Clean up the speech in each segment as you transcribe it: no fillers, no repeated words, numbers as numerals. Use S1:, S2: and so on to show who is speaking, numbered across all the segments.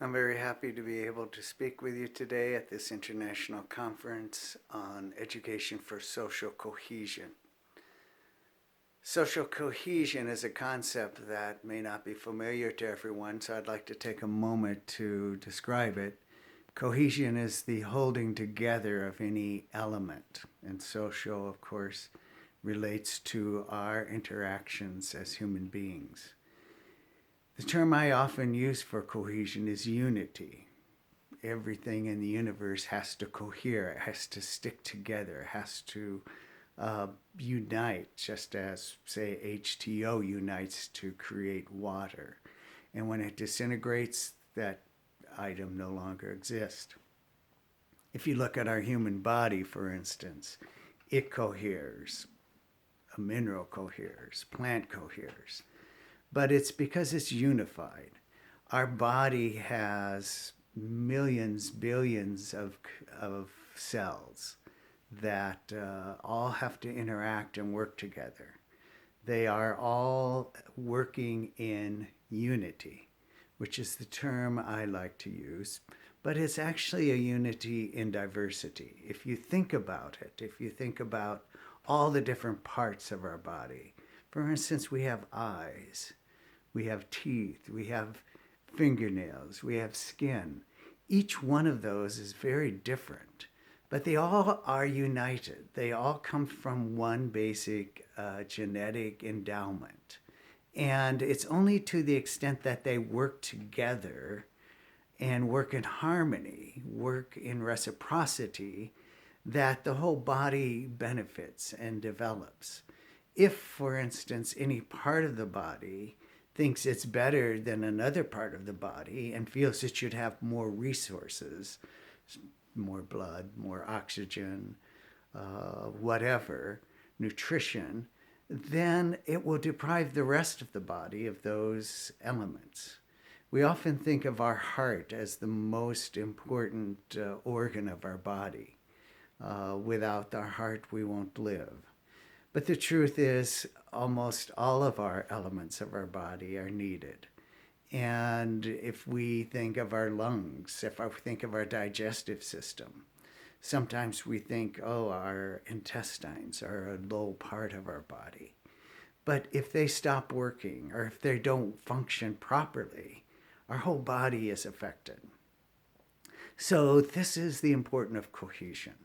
S1: I'm very happy to be able to speak with you today at this international conference on education for social cohesion. Social cohesion is a concept that may not be familiar to everyone, so I'd like to take a moment to describe it. Cohesion is the holding together of any element, and social, of course, relates to our interactions as human beings. The term I often use for cohesion is unity. Everything in the universe has to cohere, it has to stick together, it has to unite, just as, say, H2O unites to create water. And when it disintegrates, that item no longer exists. If you look at our human body, for instance, it coheres, a mineral coheres, plant coheres, but it's because it's unified. Our body has millions, billions of cells that all have to interact and work together. They are all working in unity, which is the term I like to use, but it's actually a unity in diversity. If you think about it, if you think about all the different parts of our body, for instance, we have eyes, we have teeth, we have fingernails, we have skin. Each one of those is very different, but they all are united. They all come from one basic genetic endowment. And it's only to the extent that they work together and work in harmony, work in reciprocity, that the whole body benefits and develops. If, for instance, any part of the body thinks it's better than another part of the body and feels it should have more resources, more blood, more oxygen, whatever, nutrition, then it will deprive the rest of the body of those elements. We often think of our heart as the most important organ of our body. Without our heart, we won't live. But the truth is, almost all of our elements of our body are needed. And if we think of our lungs, if we think of our digestive system, sometimes we think, oh, our intestines are a low part of our body. But if they stop working or if they don't function properly, our whole body is affected. So this is the importance of cohesion.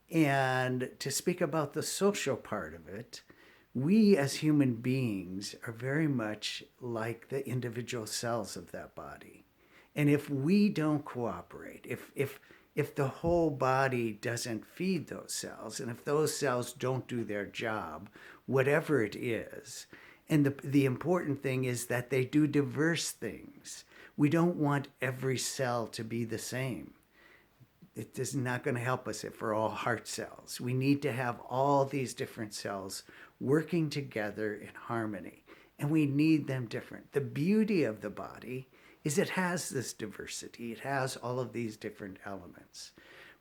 S1: And to speak about the social part of it, we as human beings are very much like the individual cells of that body. And if we don't cooperate, if the whole body doesn't feed those cells, and if those cells don't do their job, whatever it is, and the important thing is that they do diverse things. We don't want every cell to be the same. It is not going to help us if we're all heart cells. We need to have all these different cells working together in harmony, and we need them different. The beauty of the body is it has this diversity. It has all of these different elements,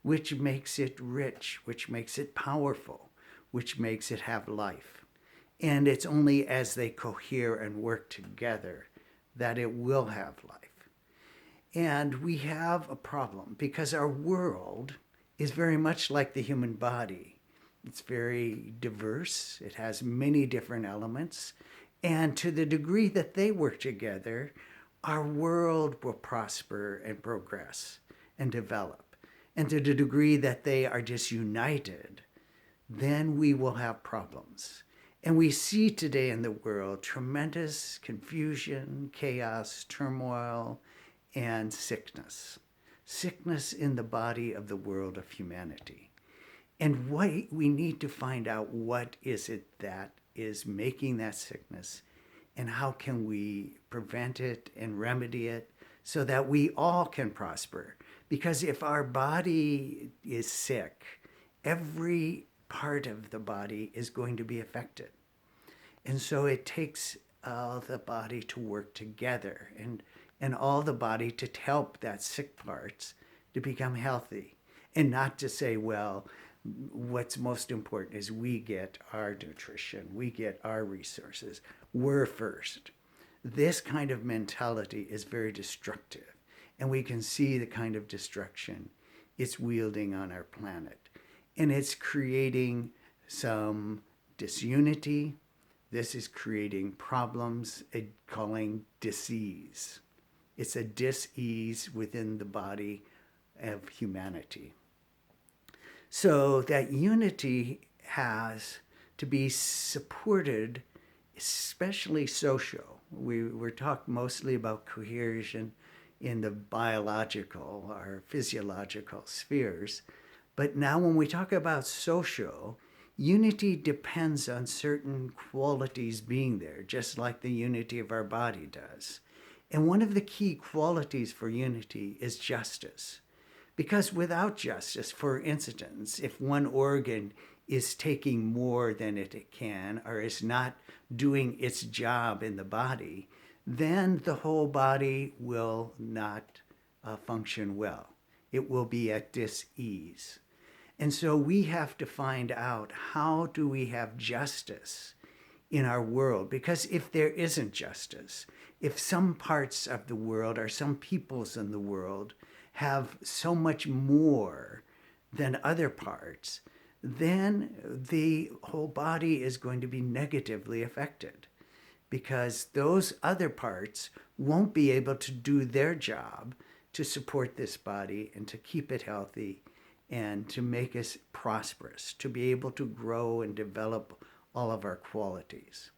S1: which makes it rich, which makes it powerful, which makes it have life. And it's only as they cohere and work together that it will have life. And we have a problem because our world is very much like the human body. It's very diverse. It has many different elements. And to the degree that they work together, our world will prosper and progress and develop. And to the degree that they are disunited, then we will have problems. And we see today in the world tremendous confusion, chaos, turmoil, and sickness. Sickness in the body of the world of humanity. And we need to find out what is it that is making that sickness and how can we prevent it and remedy it so that we all can prosper. Because if our body is sick, every part of the body is going to be affected. And so it takes the body to work together and all the body to help that sick parts to become healthy. And not to say, well, what's most important is we get our nutrition, we get our resources, we're first. This kind of mentality is very destructive. and we can see the kind of destruction it's wielding on our planet. And it's creating some disunity. This is creating problems, calling disease. It's a dis-ease within the body of humanity. So that unity has to be supported, especially social. We're talking mostly about cohesion in the biological or physiological spheres. But now when we talk about social, unity depends on certain qualities being there, just like the unity of our body does. And one of the key qualities for unity is justice. Because without justice, for instance, if one organ is taking more than it can or is not doing its job in the body, then the whole body will not function well. It will be at dis-ease. And so we have to find out, how do we have justice in our world? Because if there isn't justice, if some parts of the world or some peoples in the world have so much more than other parts, then the whole body is going to be negatively affected, because those other parts won't be able to do their job to support this body and to keep it healthy and to make us prosperous, to be able to grow and develop all of our qualities.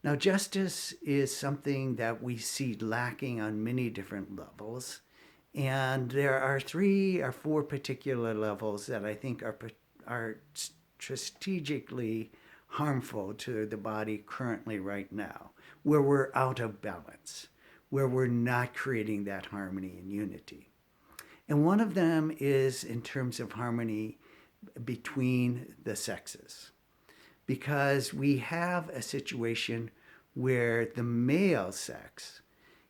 S1: Now, justice is something that we see lacking on many different levels. And there are 3 or 4 particular levels that I think are strategically harmful to the body currently right now, where we're out of balance, where we're not creating that harmony and unity. And one of them is in terms of harmony between the sexes, because we have a situation where the male sex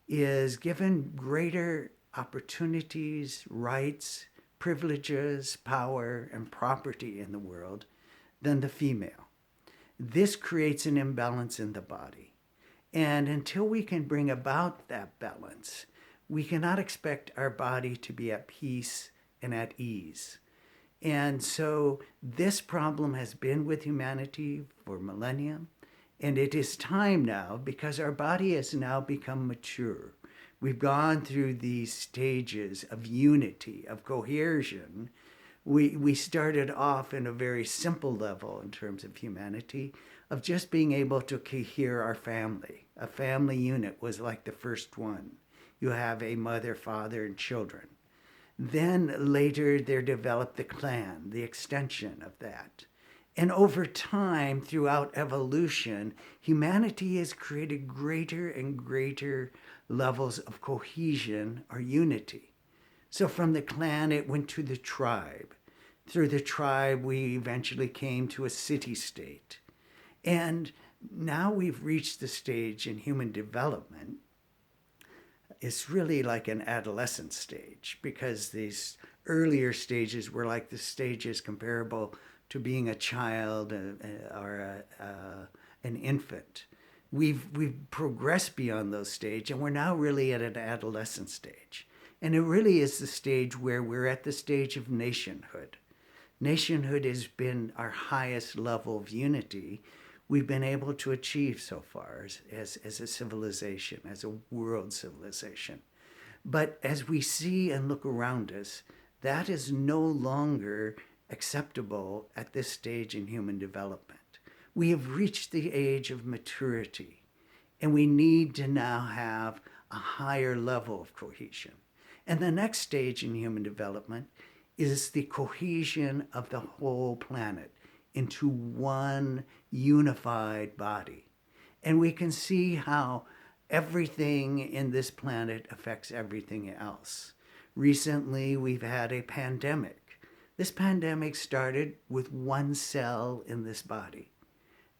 S1: is given greater opportunities, rights, privileges, power, and property in the world than the female. This creates an imbalance in the body. And until we can bring about that balance, we cannot expect our body to be at peace and at ease. And so this problem has been with humanity for millennia, and it is time now, because our body has now become mature. We've gone through these stages of unity, of cohesion. We started off in a very simple level in terms of humanity, of just being able to cohere our family. A family unit was like the first one. You have a mother, father, and children. Then later there developed the clan, the extension of that. And over time, throughout evolution, humanity has created greater and greater levels of cohesion or unity. So from the clan, it went to the tribe. Through the tribe, we eventually came to a city-state. And now we've reached the stage in human development. It's really like an adolescent stage, because these earlier stages were like the stages comparable to being a child or an infant. We've progressed beyond those stages, and we're now really at an adolescent stage. And it really is the stage where we're at the stage of nationhood. Nationhood has been our highest level of unity we've been able to achieve so far as a civilization, as a world civilization. But as we see and look around us, that is no longer acceptable at this stage in human development. We have reached the age of maturity, and we need to now have a higher level of cohesion. And the next stage in human development is the cohesion of the whole planet into one unified body. And we can see how everything in this planet affects everything else. Recently, we've had a pandemic. This pandemic started with one cell in this body.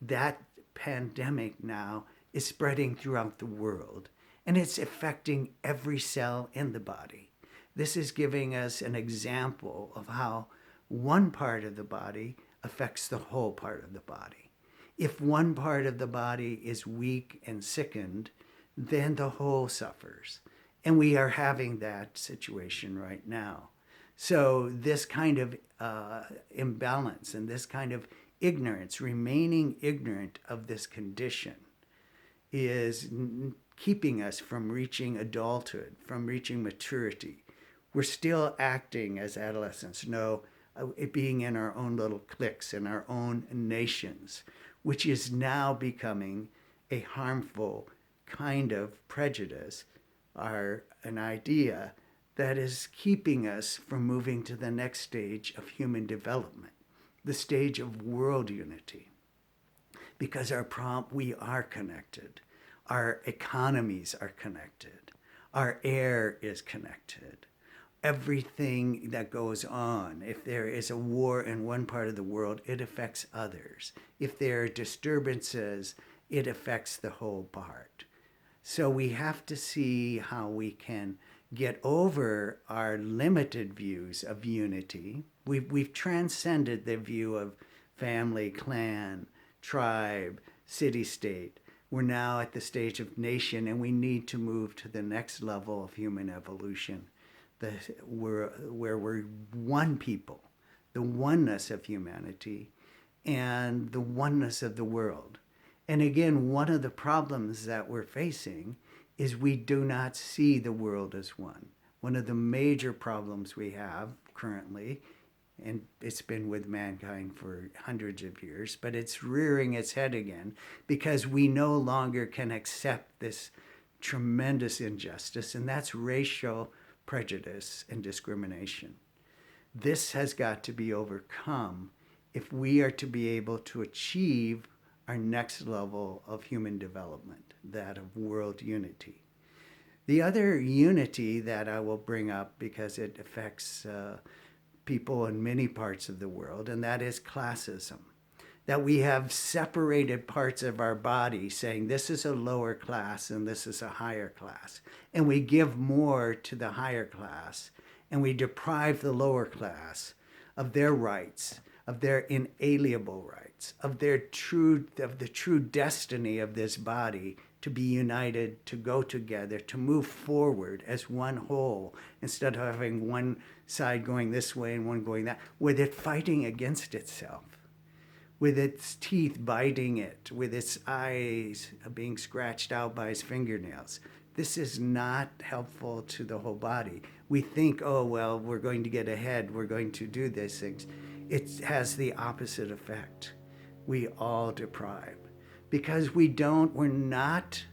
S1: That pandemic now is spreading throughout the world, and it's affecting every cell in the body. This is giving us an example of how one part of the body affects the whole part of the body. If one part of the body is weak and sickened, then the whole suffers. And we are having that situation right now. So this kind of imbalance and this kind of ignorance, remaining ignorant of this condition, is keeping us from reaching adulthood, from reaching maturity. We're still acting as adolescents, it being in our own little cliques, in our own nations, which is now becoming a harmful kind of prejudice, or an idea that is keeping us from moving to the next stage of human development, the stage of world unity. Because we are connected. Our economies are connected. Our air is connected. Everything that goes on, if there is a war in one part of the world, it affects others. If there are disturbances, it affects the whole part. So we have to see how we can get over our limited views of unity. We've transcended the view of family, clan, tribe, city-state. We're now at the stage of nation, and we need to move to the next level of human evolution, where we're one people, the oneness of humanity, and the oneness of the world. And again, one of the problems that we're facing is we do not see the world as one. One of the major problems we have currently, and it's been with mankind for hundreds of years, but it's rearing its head again because we no longer can accept this tremendous injustice, and that's racial prejudice and discrimination. This has got to be overcome if we are to be able to achieve our next level of human development, that of world unity. The other unity that I will bring up, because it affects people in many parts of the world, and that is classism. That we have separated parts of our body saying this is a lower class and this is a higher class. And we give more to the higher class, and we deprive the lower class of their rights, of their inalienable rights, of the true destiny of this body to be united, to go together, to move forward as one whole, instead of having one side going this way and one going that, with it fighting against itself, with its teeth biting it, with its eyes being scratched out by its fingernails. This is not helpful to the whole body. We think, oh, well, we're going to get ahead, we're going to do these things. It has the opposite effect. We all deprive because we're not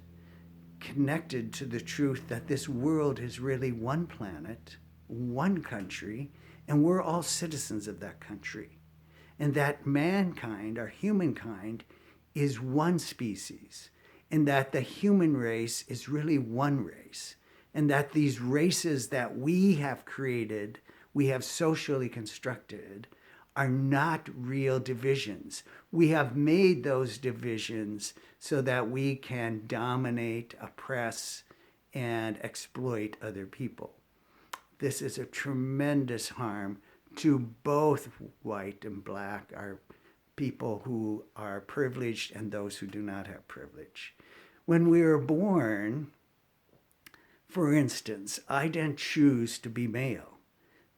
S1: connected to the truth that this world is really one planet, one country, and we're all citizens of that country. And that mankind, our humankind, is one species, and that the human race is really one race, and that these races that we have created, we have socially constructed, are not real divisions. We have made those divisions so that we can dominate, oppress, and exploit other people. This is a tremendous harm to both white and black, our people who are privileged and those who do not have privilege. When we were born, for instance, I didn't choose to be male.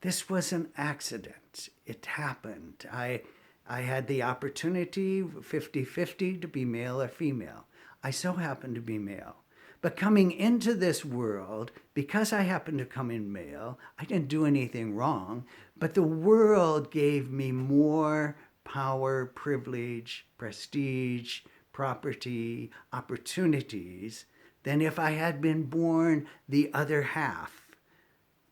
S1: This was an accident. It happened. I had the opportunity, 50-50, to be male or female. I so happened to be male. But coming into this world, because I happened to come in male, I didn't do anything wrong, but the world gave me more power, privilege, prestige, property, opportunities than if I had been born the other half.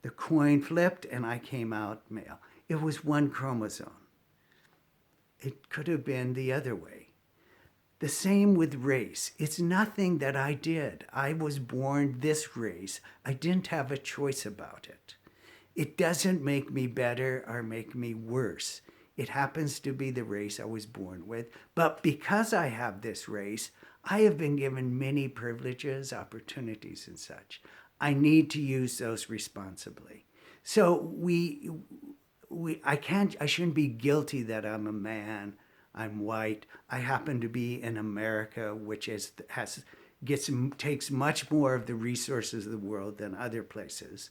S1: The coin flipped and I came out male. It was one chromosome. It could have been the other way. The same with race. It's nothing that I did. I was born this race. I didn't have a choice about it. It doesn't make me better or make me worse. It happens to be the race I was born with. But because I have this race, I have been given many privileges, opportunities, and such. I need to use those responsibly. So I shouldn't be guilty that I'm a man, I'm white. I happen to be in America, which has takes much more of the resources of the world than other places.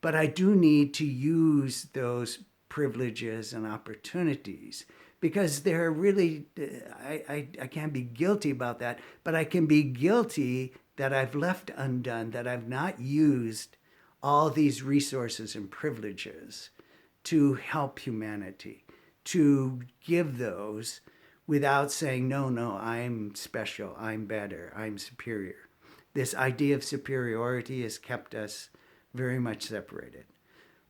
S1: But I do need to use those privileges and opportunities because they're really, I can't be guilty about that, but I can be guilty that I've left undone, that I've not used all these resources and privileges to help humanity, to give those without saying, no, no, I'm special, I'm better, I'm superior. This idea of superiority has kept us very much separated.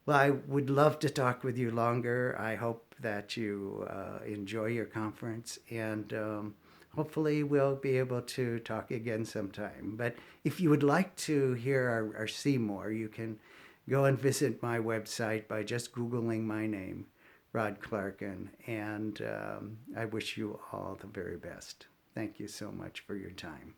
S1: Well, I would love to talk with you longer. I hope that you enjoy your conference, and hopefully we'll be able to talk again sometime. But if you would like to hear or see more, you can go and visit my website by just Googling my name, Rod Clarken, and I wish you all the very best. Thank you so much for your time.